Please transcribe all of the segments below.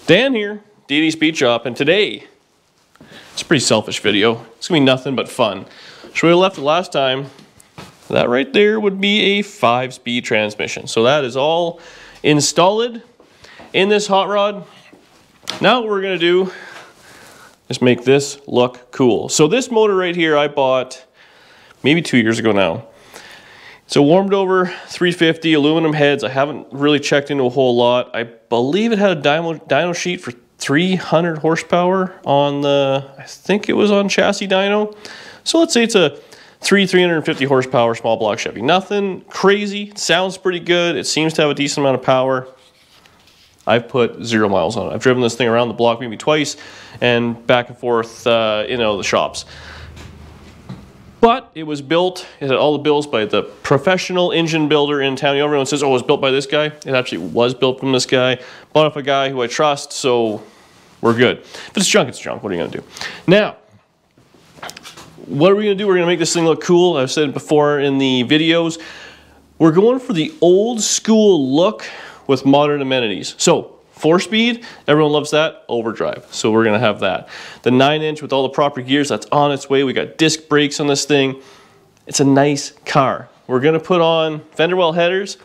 Dan here, DD Speed Shop, and today, it's a pretty selfish video. It's gonna be nothing but fun. So we left it last time. That right there would be a 5-speed transmission. So that is all installed in this hot rod. Now what we're gonna do is make this look cool. So this motor right here I bought maybe 2 years ago now. It's a warmed over 350 aluminum heads. I haven't really checked into a whole lot. I believe it had a dyno sheet for 300 horsepower on the, I think it was on chassis dyno. So let's say it's a 350 horsepower small block Chevy. Nothing crazy, it sounds pretty good. It seems to have a decent amount of power. I've put 0 miles on it. I've driven this thing around the block maybe twice and back and forth, the shops. But it was built, it had all the bills by the professional engine builder in town. Everyone says, oh, it was built by this guy. It actually was built from this guy. Bought off a guy who I trust, so we're good. If it's junk, it's junk. What are you gonna do? Now, what are we gonna do? We're gonna make this thing look cool. I've said it before in the videos. We're going for the old school look with modern amenities. So, 4-speed, everyone loves that, overdrive. So we're gonna have that. The 9-inch with all the proper gears, that's on its way. We got disc brakes on this thing. It's a nice car. We're gonna put on fender well headers,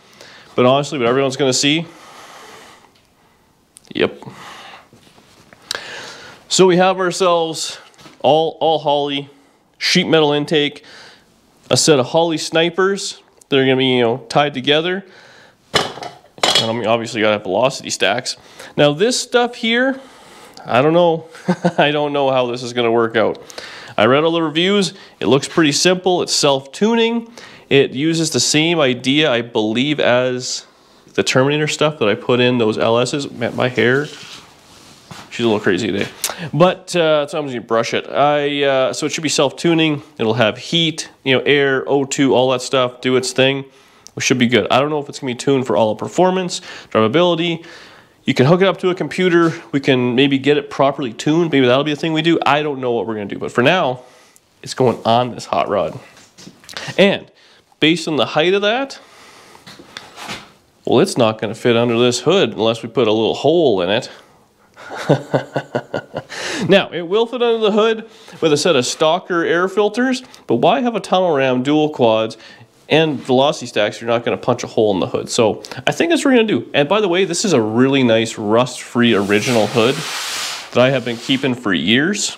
but honestly, what everyone's gonna see, yep. So we have ourselves all Holley, sheet metal intake, a set of Holley snipers that are gonna be, tied together. And obviously you gotta have velocity stacks. Now this stuff here, I don't know. I don't know how this is gonna work out. I read all the reviews. It looks pretty simple. It's self-tuning. It uses the same idea, I believe, as the Terminator stuff that I put in those LS's. Man, my hair, she's a little crazy today. But so I'm just gonna brush it. So it should be self-tuning. It'll have heat, air, O2, all that stuff, do its thing. Which should be good. I don't know if it's gonna be tuned for all the performance, drivability. You can hook it up to a computer. We can maybe get it properly tuned. Maybe that'll be a thing we do. I don't know what we're gonna do, but for now, it's going on this hot rod. And based on the height of that, well, it's not gonna fit under this hood unless we put a little hole in it. Now, it will fit under the hood with a set of Stalker air filters, but why have a tunnel ram, dual quads, and velocity stacks, you're not gonna punch a hole in the hood. So I think that's what we're gonna do. And by the way, this is a really nice rust-free original hood that I have been keeping for years.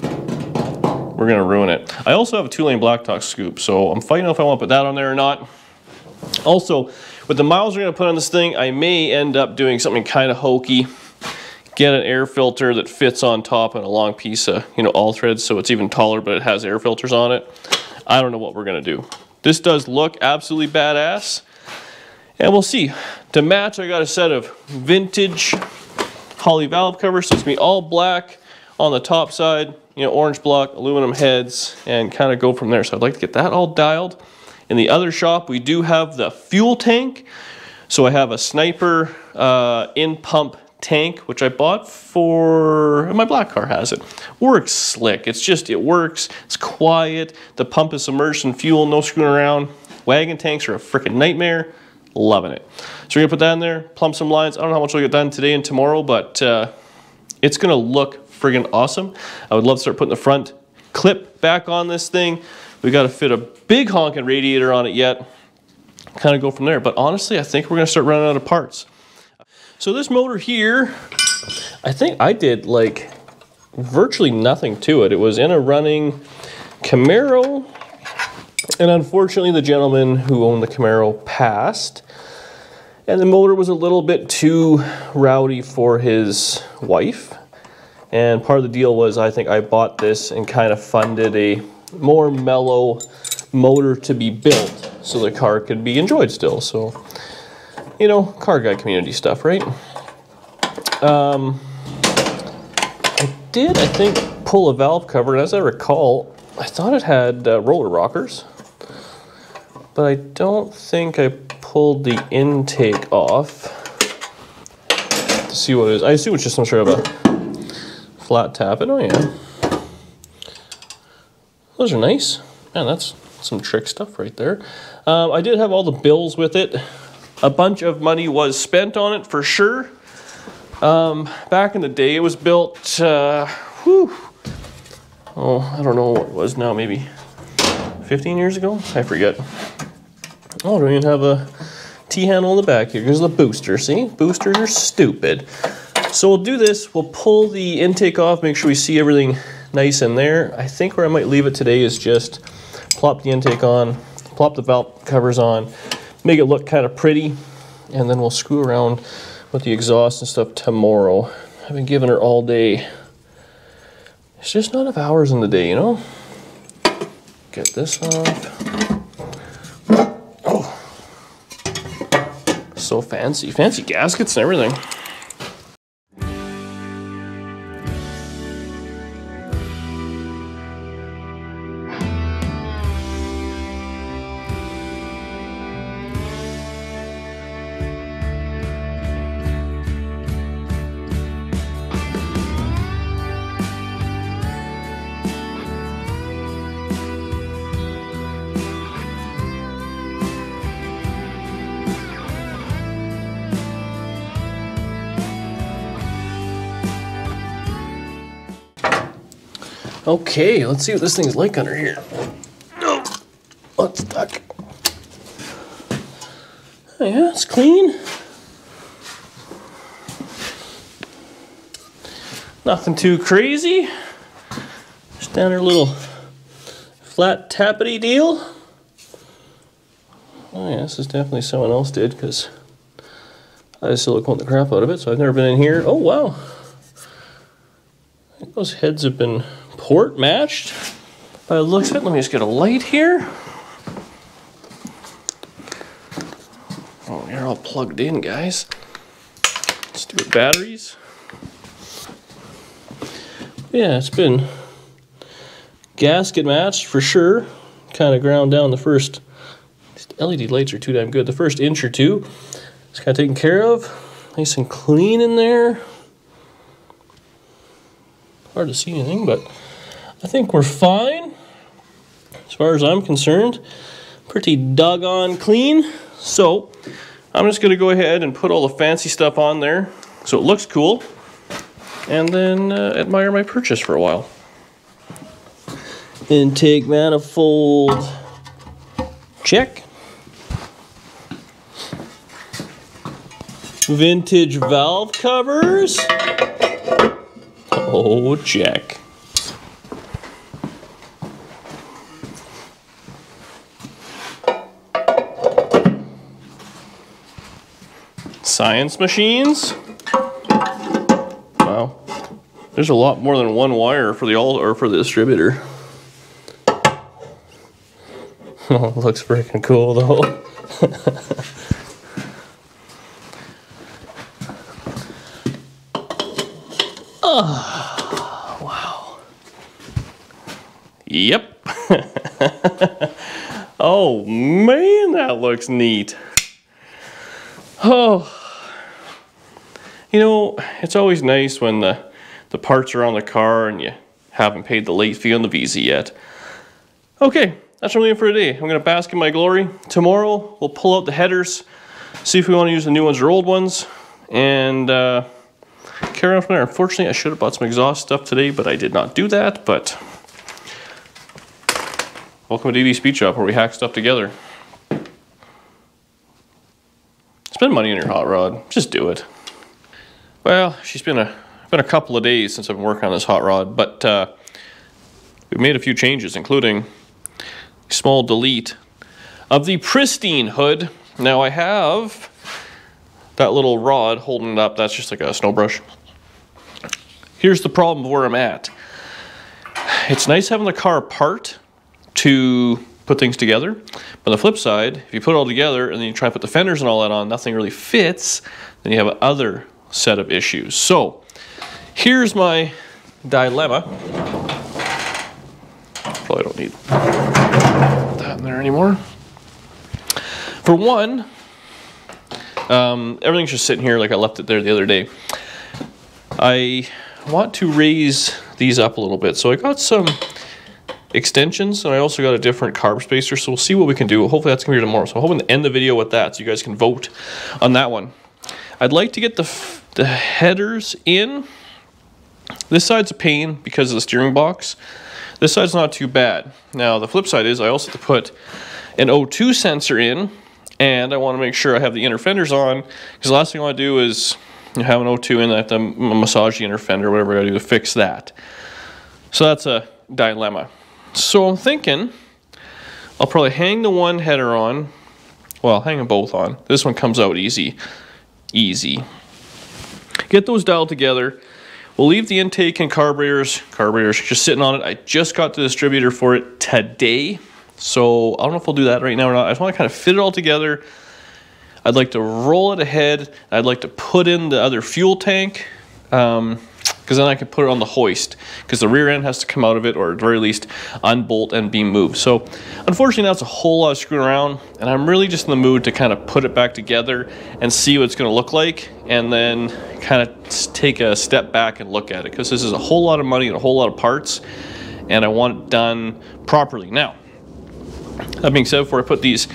We're gonna ruin it. I also have a 2-lane blacktop scoop, so I'm fighting if I wanna put that on there or not. Also, with the miles we're gonna put on this thing, I may end up doing something kind of hokey. Get an air filter that fits on top and a long piece of, all threads, so it's even taller, but it has air filters on it. I don't know what we're gonna do. This does look absolutely badass, and we'll see. To match, I got a set of vintage Holley valve covers, so it's gonna be all black on the top side, orange block, aluminum heads, and kind of go from there. So I'd like to get that all dialed. In the other shop, we do have the fuel tank. So I have a Sniper in-pump tank, which I bought for, my black car has it. Works slick, it works, it's quiet, the pump is submerged in fuel, no screwing around. Wagon tanks are a freaking nightmare, loving it. So we're gonna put that in there, plumb some lines. I don't know how much we'll get done today and tomorrow, but it's gonna look friggin' awesome. I would love to start putting the front clip back on this thing. We gotta fit a big honking radiator on it yet, kind of go from there. But honestly, I think we're gonna start running out of parts. So this motor here, I think I did like virtually nothing to it. It was in a running Camaro, and unfortunately the gentleman who owned the Camaro passed, and the motor was a little bit too rowdy for his wife. And part of the deal was I think I bought this and kind of funded a more mellow motor to be built so the car could be enjoyed still. So, car guy community stuff, right? I did, I think, pull a valve cover, and as I recall, I thought it had roller rockers, but I don't think I pulled the intake off to see what it is. I assume it's just some sort of a flat tappet. Oh yeah. Those are nice. Man, that's some trick stuff right there. I did have all the bills with it. A bunch of money was spent on it for sure. Back in the day, it was built, oh, I don't know what it was now, maybe 15 years ago? I forget. Oh, don't even have a T-handle in the back here. Here's the booster, see? Boosters are stupid. So we'll do this, we'll pull the intake off, make sure we see everything nice in there. I think where I might leave it today is just plop the intake on, plop the valve covers on, make it look kind of pretty, and then we'll screw around with the exhaust and stuff tomorrow. I've been giving her all day. It's just not enough hours in the day, you know? Get this off. Oh. So fancy. Fancy gaskets and everything. Okay, let's see what this thing's like under here. Oh, it's stuck. Oh yeah, it's clean. Nothing too crazy. Standard little flat tappety deal. Oh yeah, this is definitely someone else did, because I silicone the crap out of it, so I've never been in here. Oh wow. I think those heads have been port matched by the looks of it. Let me just get a light here. Oh, you're all plugged in, guys. Let's do it. Batteries. Yeah, it's been gasket matched for sure. Kind of ground down the first. These LED lights are too damn good. The first inch or two. It's kind of taken care of. Nice and clean in there. Hard to see anything, but I think we're fine. As far as I'm concerned, pretty doggone clean. So I'm just gonna go ahead and put all the fancy stuff on there so it looks cool, and then admire my purchase for a while. Intake manifold, check. Vintage valve covers, oh, check. Science machines. Wow, there's a lot more than one wire for the distributor. Oh, looks freaking cool though. Oh, wow. Yep. Oh man, that looks neat. Oh. You know, it's always nice when the parts are on the car and you haven't paid the late fee on the Visa yet. Okay, that's really it for today. I'm going to bask in my glory. Tomorrow, we'll pull out the headers, see if we want to use the new ones or old ones, and carry on from there. Unfortunately, I should have bought some exhaust stuff today, but I did not do that. But welcome to DD Speed Shop, where we hack stuff together. Spend money on your hot rod. Just do it. Well, it's been a couple of days since I've been working on this hot rod, but we've made a few changes, including a small delete of the pristine hood. Now I have that little rod holding it up. That's just like a snow brush. Here's the problem of where I'm at. It's nice having the car apart to put things together, but on the flip side, if you put it all together and then you try to put the fenders and all that on, nothing really fits, then you have other set of issues. So here's my dilemma. Probably don't need that in there anymore. For one, everything's just sitting here like I left it there the other day. I want to raise these up a little bit, so I got some extensions, and I also got a different carb spacer, so we'll see what we can do. Hopefully that's gonna be here tomorrow, so I'm hoping to end the video with that so you guys can vote on that one. I'd like to get the the headers in. This side's a pain because of the steering box. This side's not too bad. Now the flip side is I also have to put an O2 sensor in, and I want to make sure I have the inner fenders on, because the last thing I want to do is have an O2 in, I have to massage the inner fender, whatever I gotta do to fix that. So that's a dilemma. So I'm thinking I'll probably hang the one header on. Well, I'll hang them both on. This one comes out easy. Easy. Get those dialed together. We'll leave the intake and carburetors just sitting on it. I just got the distributor for it today. So I don't know if I'll do that right now or not. I just want to kind of fit it all together. I'd like to roll it ahead. I'd like to put in the other fuel tank, because then I can put it on the hoist, because the rear end has to come out of it, or at the very least unbolt and be moved. So unfortunately now it's a whole lot of screwing around, and I'm really just in the mood to kind of put it back together and see what it's going to look like, and then kind of take a step back and look at it, because this is a whole lot of money and a whole lot of parts, and I want it done properly. Now, that being said, before I put these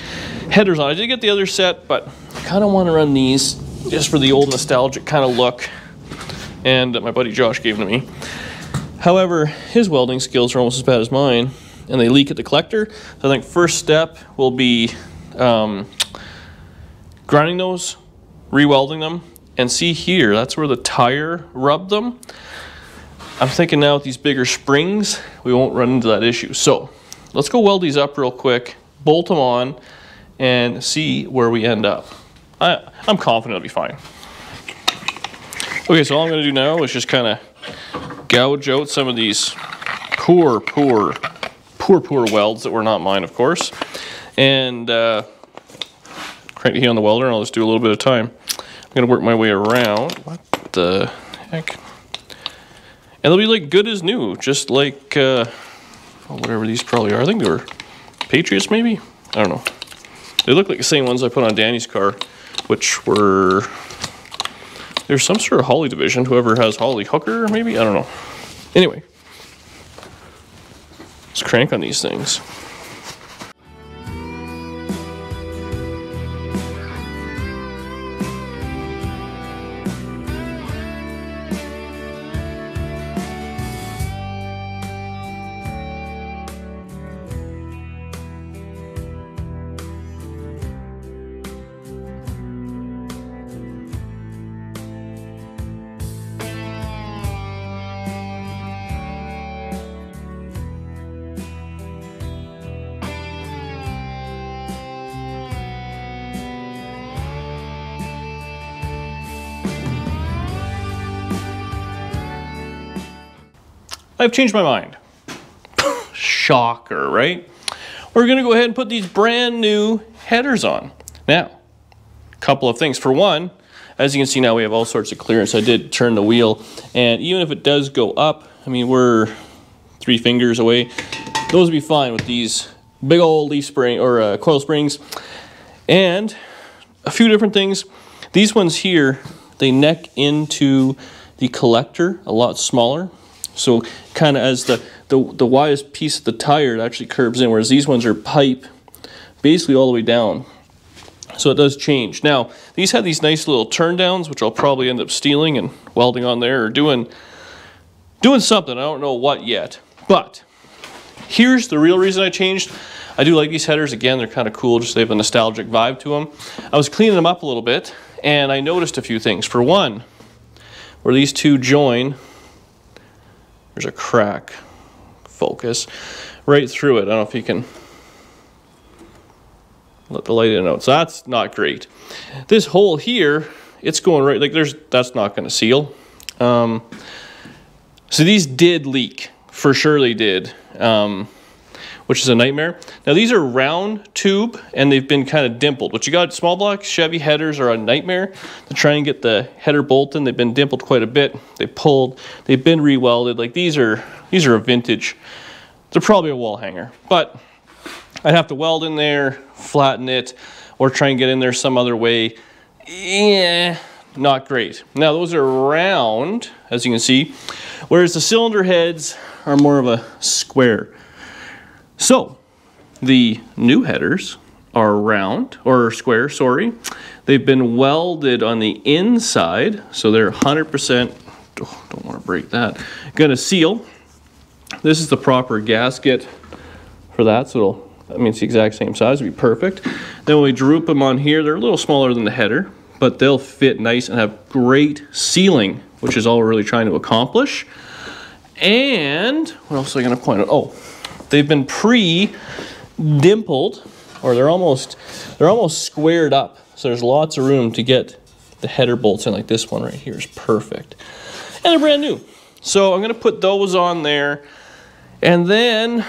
headers on, I did get the other set, but I kind of want to run these just for the old nostalgic kind of look, and my buddy Josh gave them to me. However, his welding skills are almost as bad as mine, and they leak at the collector. So I think first step will be grinding those, re-welding them, and see here, that's where the tire rubbed them. I'm thinking now with these bigger springs, we won't run into that issue. So let's go weld these up real quick, bolt them on, and see where we end up. I'm confident it'll be fine. Okay, so all I'm going to do now is just kind of gouge out some of these poor welds that were not mine, of course, and crank the heat on the welder, and I'll just do a little bit of time. I'm going to work my way around. What the heck? And they'll be like good as new, just like whatever these probably are. I think they were Patriots, maybe? I don't know. They look like the same ones I put on Danny's car, which were... There's some sort of Holley division, whoever has Holley hooker, maybe? I don't know. Anyway. Let's crank on these things. I've changed my mind. Shocker, right? We're going to go ahead and put these brand new headers on. Now, a couple of things. For one, as you can see now, we have all sorts of clearance. I did turn the wheel, and even if it does go up, I mean, we're 3 fingers away. Those would be fine with these big old leaf spring or coil springs. And a few different things. These ones here, they neck into the collector a lot smaller. So kind of as the widest piece of the tire, it actually curves in, whereas these ones are pipe basically all the way down. So it does change. Now, these have these nice little turn downs, which I'll probably end up stealing and welding on there, or doing something. I don't know what yet. But here's the real reason I changed. I do like these headers. Again, they're kind of cool, just they have a nostalgic vibe to them. I was cleaning them up a little bit, and I noticed a few things. For one, where these two join, there's a crack. Focus right through it. I don't know if you can let the light in and out. So that's not great. This hole here, it's going right, like that's not going to seal. So these did leak. For sure they did. Which is a nightmare. Now these are round tube and they've been kind of dimpled. What you got, small block Chevy headers are a nightmare to try and get the header bolted. They've been dimpled quite a bit. They pulled, they've been re-welded. Like these are a vintage. They're probably a wall hanger, but I'd have to weld in there, flatten it, or try and get in there some other way. Yeah, not great. Now those are round, as you can see, whereas the cylinder heads are more of a square. So, the new headers are round, or square, sorry. They've been welded on the inside, so they're 100%, don't want to break that, gonna seal. This is the proper gasket for that, so that means the exact same size, it'd be perfect. Then when we droop them on here, they're a little smaller than the header, but they'll fit nice and have great sealing, which is all we're really trying to accomplish. And what else am I gonna point out? Oh, they've been pre-dimpled, or they're almost squared up. So there's lots of room to get the header bolts in, like this one right here is perfect. And they're brand new. So I'm gonna put those on there. And then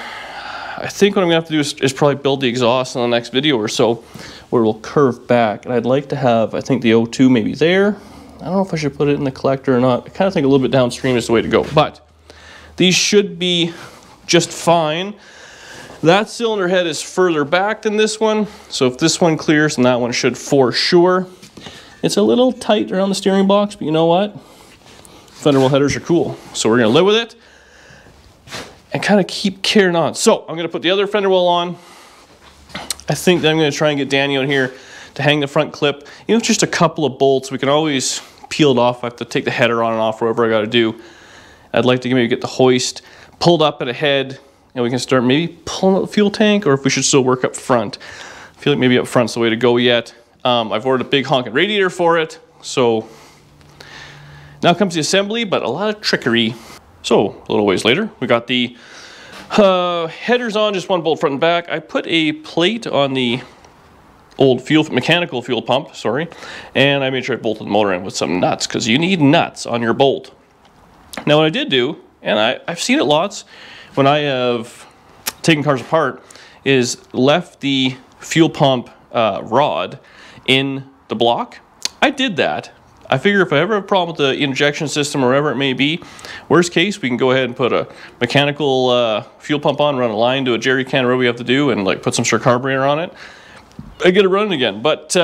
I think what I'm gonna have to do is probably build the exhaust in the next video or so, where it'll curve back. And I'd like to have, I think the O2 maybe there. I don't know if I should put it in the collector or not. I kind of think a little bit downstream is the way to go. But these should be just fine. That cylinder head is further back than this one. So if this one clears, then that one should for sure. It's a little tight around the steering box, but you know what? Fender well headers are cool. So we're gonna live with it and kind of keep carrying on. So I'm gonna put the other fender well on. I think that I'm gonna try and get Danny out here to hang the front clip. Even if just a couple of bolts, we can always peel it off. I have to take the header on and off, whatever I gotta do. I'd like to maybe get the hoist pulled up at a head, and we can start maybe pulling out the fuel tank, or if we should still work up front. I feel like maybe up front's the way to go yet. I've ordered a big honking radiator for it, so now comes the assembly, but a lot of trickery. So a little ways later, we got the headers on, just one bolt front and back. I put a plate on the old mechanical fuel pump, sorry, and I made sure I bolted the motor in with some nuts, because you need nuts on your bolt. Now what I did do, and I've seen it lots when I have taken cars apart, is left the fuel pump rod in the block. I did that. I figure if I ever have a problem with the injection system or whatever it may be, worst case, we can go ahead and put a mechanical fuel pump on, run a line to a jerry can, whatever we have to do, and like put some sort of carburetor on it. I get it running again, but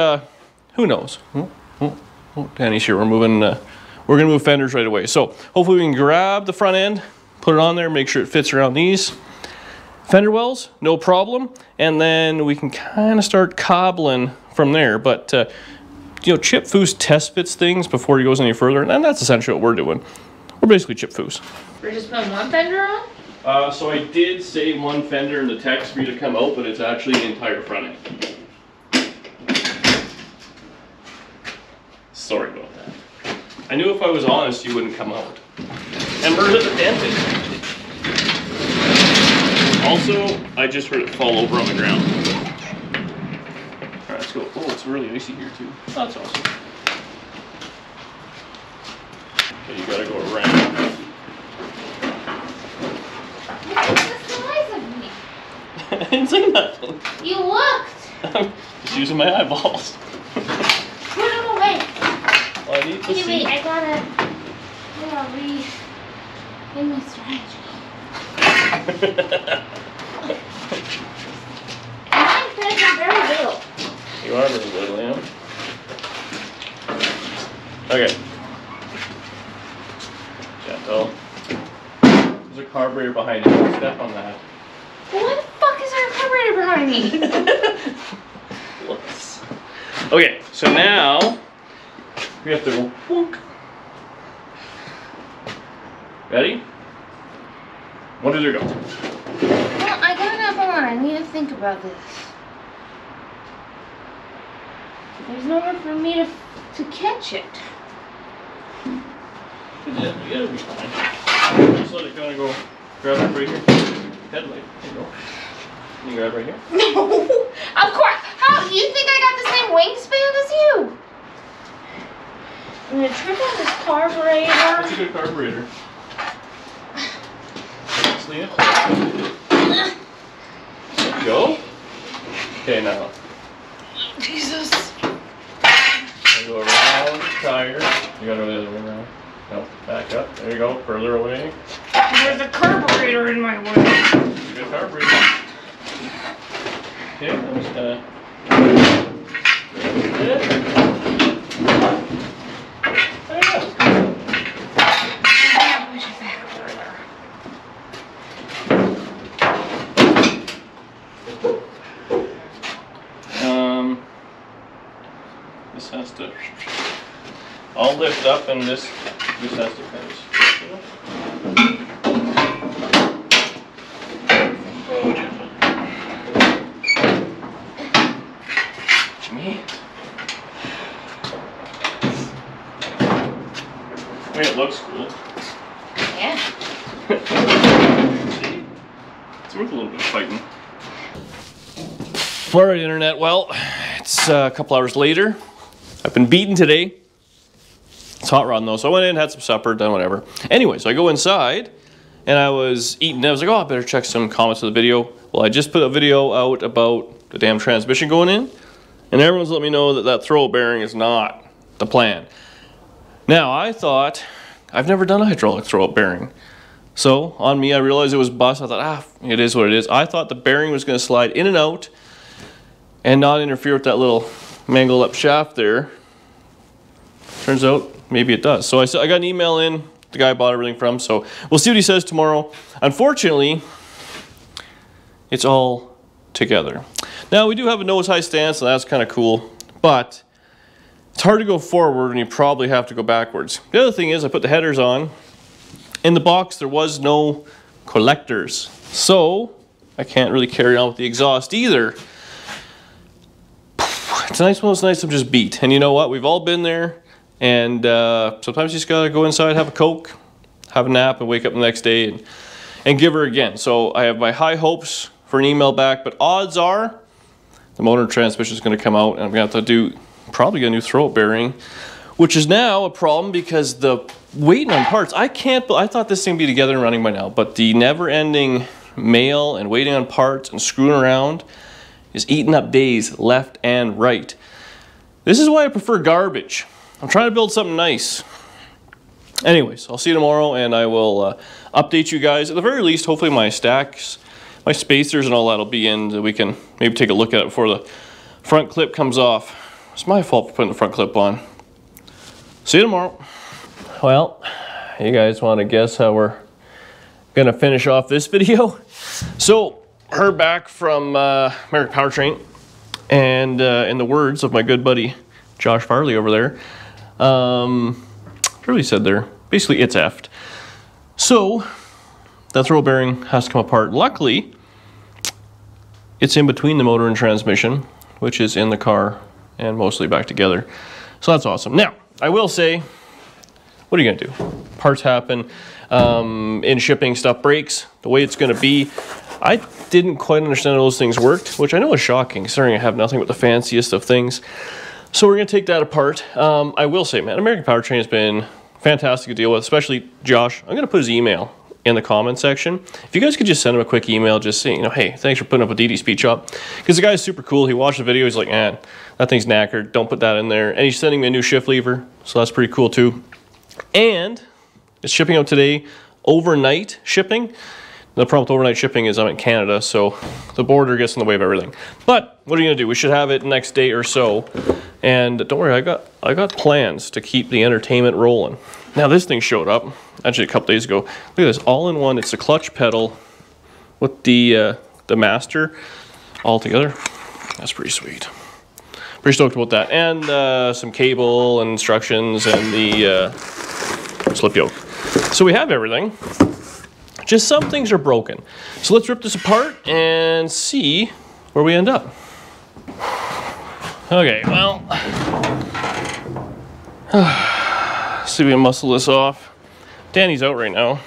who knows? Danny's here. We're gonna move fenders right away. So hopefully we can grab the front end, put it on there, make sure it fits around these fender wells, no problem, and then we can kind of start cobbling from there. But you know, Chip Foose test fits things before he goes any further, and that's essentially what we're doing. We're basically Chip Foose. We're just putting one fender on? So I did say one fender in the text for you to come out, but it's actually the entire front end. Sorry about that. I knew if I was honest, you wouldn't come out. Embers at the dented. Also, I just heard it fall over on the ground. Alright, let's go. Oh, it's really icy here too. That's awesome. Okay, you gotta go around. What's the size of me? I didn't say nothing. You looked! I'm just using my eyeballs. Put them away. Well, I need to see. Wait, I gotta in my strategy. I'm thinking very little. You are very little, yeah. Okay. Gentle. There's a carburetor behind you. Step on that. What the fuck is there a carburetor behind me? Whoops. Okay, so now we have to go. Whoop. Ready? 1, 2, 3, go. Well, I got enough on. I need to think about this. There's nowhere for me to catch it. Yeah, you gotta be fine. Just let it kind of go. Grab it right here. Headlight. There you go. Can you grab right here? No! Of course! How? You think I got the same wingspan as you? I'm gonna trip on this carburetor. That's a good carburetor. Just lean it. There you go. Okay, now. Jesus. Go around the tire. You gotta go the other way around. No, back up. There you go. Further away. There's a carburetor in my way. It's a good carburetor. Okay, I'm just gonna. There you go. Push it back further. This then this has to kind of switch, you know? Oh, Jimmy. I mean, it looks cool. Yeah. See? It's worth a little bit of fighting. Alright, internet. Well, it's a couple hours later. I've been beaten today. It's hot rodding though, so I went in, had some supper, done whatever. Anyway, so I go inside and I was eating. I was like, oh, I better check some comments of the video. Well, I just put a video out about the damn transmission going in, and everyone's let me know that that throw bearing is not the plan. Now, I thought, I've never done a hydraulic throw-up bearing. So, on me, I realized it was bust. I thought, it is what it is. I thought the bearing was going to slide in and out and not interfere with that little mangled up shaft there. Turns out, maybe it does. So, I got an email in, the guy I bought everything from, so we'll see what he says tomorrow. Unfortunately, it's all together. Now, we do have a nose-high stance, so that's kind of cool, but it's hard to go forward and you probably have to go backwards. The other thing is I put the headers on. In the box there was no collectors, so I can't really carry on with the exhaust either. It's nice when it's nice to just beat. And you know what? We've all been there, and sometimes you just gotta go inside, have a Coke, have a nap, and wake up the next day and give her again. So I have my high hopes for an email back, but odds are the motor and transmission is going to come out and I'm going to have to do probably a new throw-up bearing, which is now a problem because the waiting on parts, I thought this thing would be together and running by now, but the never-ending mail and waiting on parts and screwing around is eating up days left and right. This is why I prefer garbage. I'm trying to build something nice. Anyways, I'll see you tomorrow and I will update you guys. At the very least, hopefully my stacks, my spacers and all that will be in, that we can maybe take a look at it before the front clip comes off. It's my fault for putting the front clip on. See you tomorrow. Well, you guys want to guess how we're going to finish off this video? So, heard back from American Powertrain, and in the words of my good buddy Josh Farley over there, what really said there? Basically, it's effed. So, that throw bearing has to come apart. Luckily, it's in between the motor and transmission, which is in the car and mostly back together. So that's awesome. Now, I will say, what are you gonna do? Parts happen. In shipping, stuff breaks. The way it's gonna be, I didn't quite understand how those things worked, which I know is shocking, considering I have nothing but the fanciest of things. So we're gonna take that apart. I will say, man, American Powertrain has been fantastic to deal with, especially Josh. I'm gonna put his email in the comment section. If you guys could just send him a quick email just saying, you know, hey, thanks for putting up with DD Speed Shop. Because the guy's super cool. He watched the video. He's like, man, that thing's knackered. Don't put that in there. And he's sending me a new shift lever. So that's pretty cool too. And it's shipping out today, overnight shipping. The problem with overnight shipping is I'm in Canada, so the border gets in the way of everything. But what are you gonna do? We should have it next day or so. And don't worry, I got plans to keep the entertainment rolling. Now this thing showed up actually a couple days ago. Look at this, all in one. It's a clutch pedal with the master all together. That's pretty sweet. Pretty stoked about that. And some cable and instructions and the slip yoke. So we have everything. Just some things are broken. So let's rip this apart and see where we end up. Okay, well, see if we can muscle this off. Danny's out right now.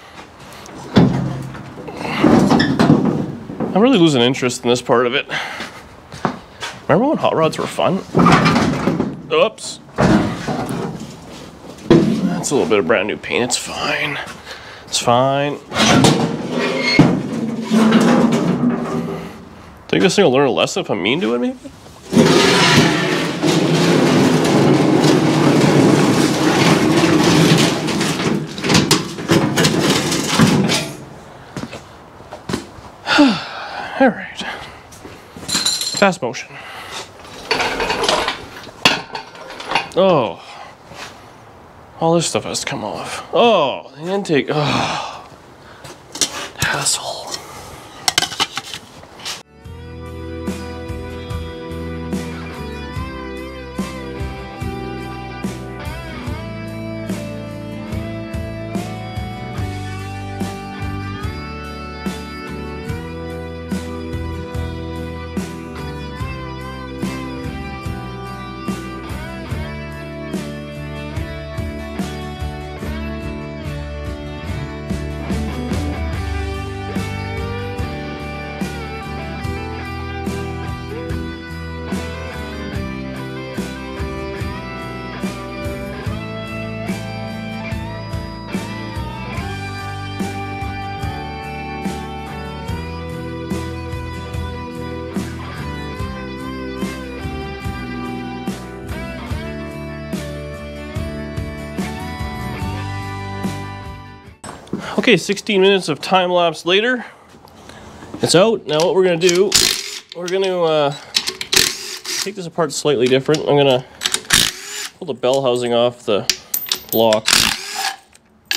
I'm really losing interest in this part of it. Remember when hot rods were fun? Oops. That's a little bit of brand new paint. It's fine. It's fine. Think this thing will learn a lesson if I'm mean to it, maybe? All right. Fast motion. Oh. All this stuff has to come off. Oh, the intake. Oh. Hassle. Okay, 16 minutes of time lapse later. It's out. Now what we're gonna do, we're gonna take this apart slightly different. I'm gonna pull the bell housing off the block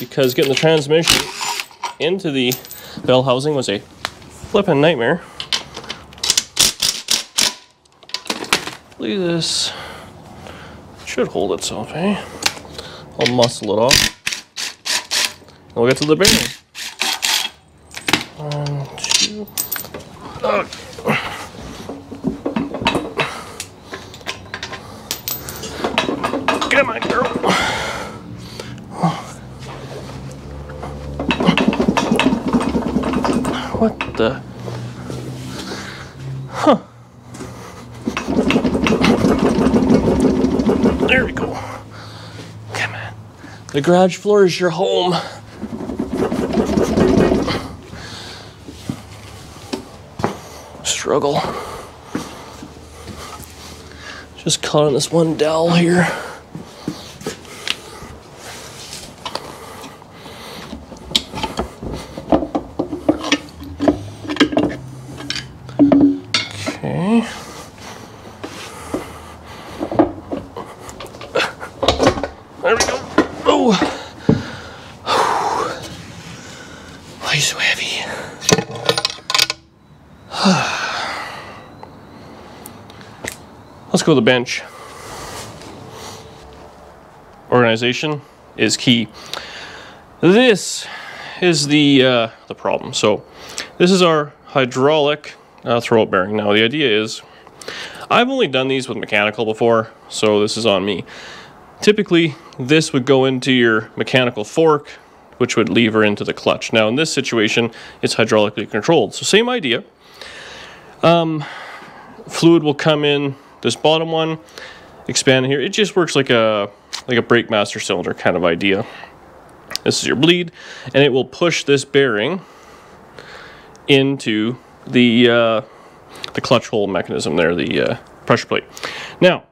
because getting the transmission into the bell housing was a flippin' nightmare. Look at this. Should hold itself, eh? I'll muscle it off. And we'll get to the bearing. 1, 2. Oh. Come on, girl. What the? Huh. There we go. Come on. The garage floor is your home. Struggle. Just caught on this one dowel here. Okay. There we go. Oh. Why are you so heavy? Let's go to the bench. Organization is key. This is the problem. So this is our hydraulic throw-out bearing. Now the idea is, I've only done these with mechanical before, so this is on me. Typically, this would go into your mechanical fork, which would lever into the clutch. Now in this situation, it's hydraulically controlled. So same idea. Fluid will come in this bottom one, expand here. It just works like a brake master cylinder kind of idea. This is your bleed, and it will push this bearing into the clutch hole mechanism there, the pressure plate. Now,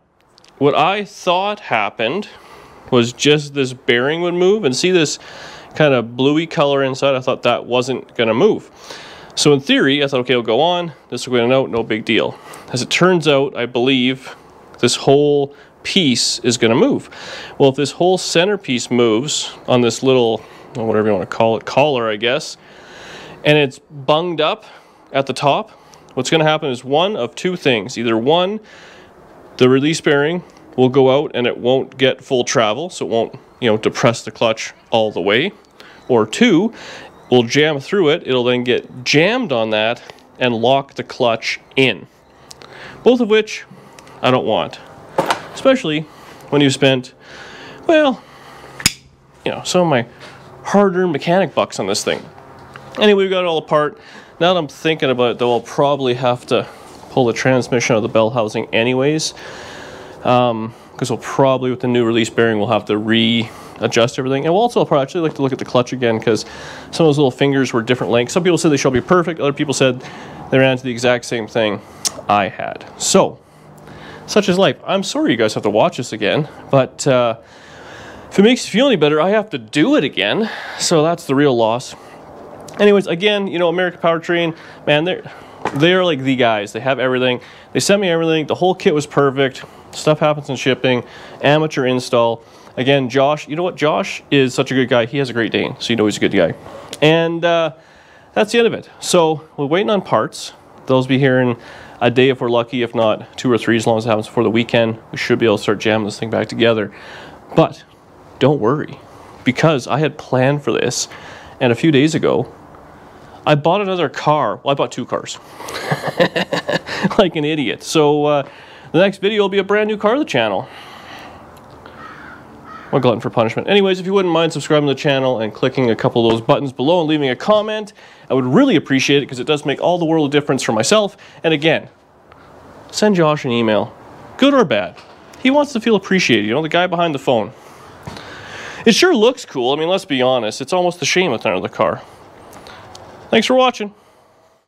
what I thought happened was just this bearing would move, and see this kind of bluey color inside? I thought that wasn't going to move. So in theory, I thought, okay, it'll go on, this will go in and out, no big deal. As it turns out, I believe this whole piece is going to move. Well, if this whole centerpiece moves on this little, whatever you want to call it, collar, I guess, and it's bunged up at the top, what's going to happen is one of two things. Either one, the release bearing will go out and it won't get full travel, so it won't, depress the clutch all the way. Or two, we'll jam through it, it'll then get jammed on that and lock the clutch in. Both of which I don't want. Especially when you've spent, well, some of my hard-earned mechanic bucks on this thing. Anyway, we got it all apart. Now that I'm thinking about it, though, I'll probably have to pull the transmission out of the bell housing anyways. Because we'll probably, with the new release bearing, we'll have to readjust everything. And we'll also probably actually like to look at the clutch again, because some of those little fingers were different lengths. Some people said they should be perfect. Other people said they ran into the exact same thing I had. So, such is life. I'm sorry you guys have to watch this again, but if it makes you feel any better, I have to do it again. So that's the real loss. Anyways, again, American Powertrain, man, they're like the guys. They have everything. They sent me everything. The whole kit was perfect. Stuff happens in shipping. Amateur install. Again, Josh, you know what? Josh is such a good guy. He has a Great Dane, so he's a good guy. And that's the end of it. So we're waiting on parts. Those be here in a day if we're lucky, if not 2 or 3, as long as it happens before the weekend. We should be able to start jamming this thing back together. But don't worry, because I had planned for this, and a few days ago, I bought another car. Well, I bought 2 cars. Like an idiot. So the next video will be a brand new car to the channel. What a glutton for punishment. Anyways, if you wouldn't mind subscribing to the channel and clicking a couple of those buttons below and leaving a comment, I would really appreciate it, because it does make all the world of difference for myself. And again, send Josh an email, good or bad. He wants to feel appreciated, the guy behind the phone. It sure looks cool. I mean, let's be honest. It's almost a shame it's under the car. Thanks for watching.